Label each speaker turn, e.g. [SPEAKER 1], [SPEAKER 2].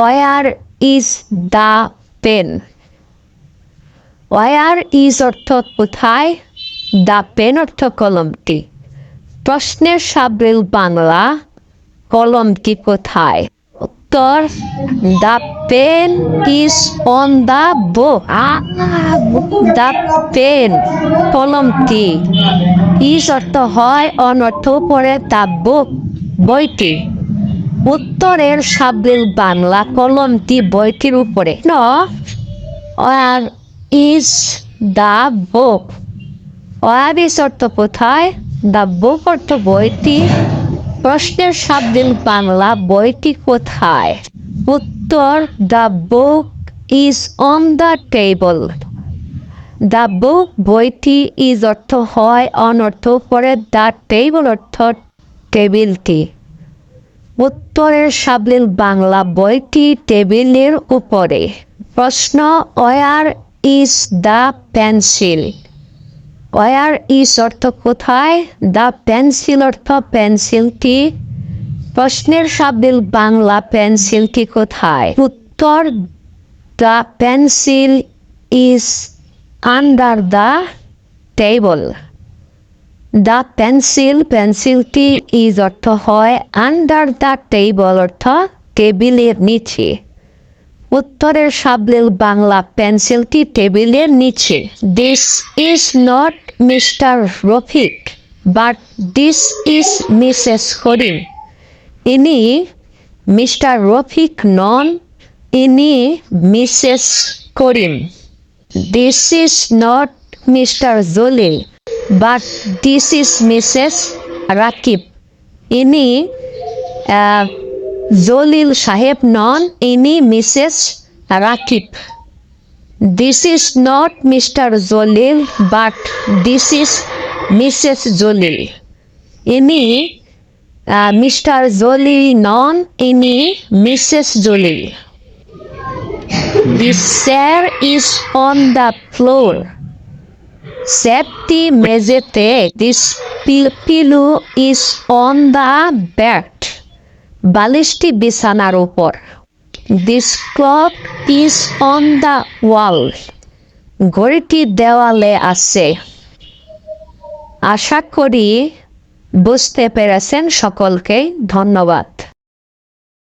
[SPEAKER 1] War is the pen? Where is অর্থ কোথায়, the pen অর্থ কলমটি। প্রশ্নের সাবলীল বাংলা, কলমটি কোথায়? উত্তর, the pen is on the book. The pen কলমটি, ইজ অর্থ হয়, অন অর্থ উপরে, দ্য বুক বইটি। উত্তরের সাবলীল বাংলা, কলমটি বইটির উপরে। Where is the book? Where is অর্থ কোথায়, দ্য বুক অর্থ বইটি। প্রশ্নের সাবলীল বাংলা, বইটি কোথায়? উত্তর, the book is on the table. The book বইটি, ইজ অর্থ হয়, অন অর্থ উপরে, দ্য টেবল অর্থ টেবিলটি। উত্তরের সাবলীল বাংলা, বইটি টেবিলের উপরে। প্রশ্ন, where is the pencil? Where is অর্থ কোথায়, দ্য পেন্সিল অর্থ পেন্সিলটি। প্রশ্নের সাবলীল বাংলা, পেন্সিলটি কোথায়? উত্তর, the pencil is under the table. The pencil পেন্সিলটি, ইজ অর্থ হয়, আন্ডার দ্য টেবল অর্থ টেবিলের নিচে। উত্তরের সাবলীল বাংলা, পেন্সিলটি টেবিলের নিচে। This is not Mr Rafiq, but this is Mrs Karim. ইনি মিস্টার রফিক নন, ইনি Mrs Karim. This is not Mr Jalil, but this is Mrs Rakib. ইনি জলিল সাহেব নন, ইনি Mrs Rakib. This is not Mr Jalil, but this is Mrs Jalil. ইনি মিস্টার জলিল নন, ইনি Mrs Jalil. The chair is on the floor. চেয়ারটি মেঝেতে। This pillow is on the bed. বালিশটি বিছানার উপর। This clock is on the wall. ঘড়িটি দেওয়ালে আছে। আশা করি বুঝতে পেরেছেন। সকলকে ধন্যবাদ।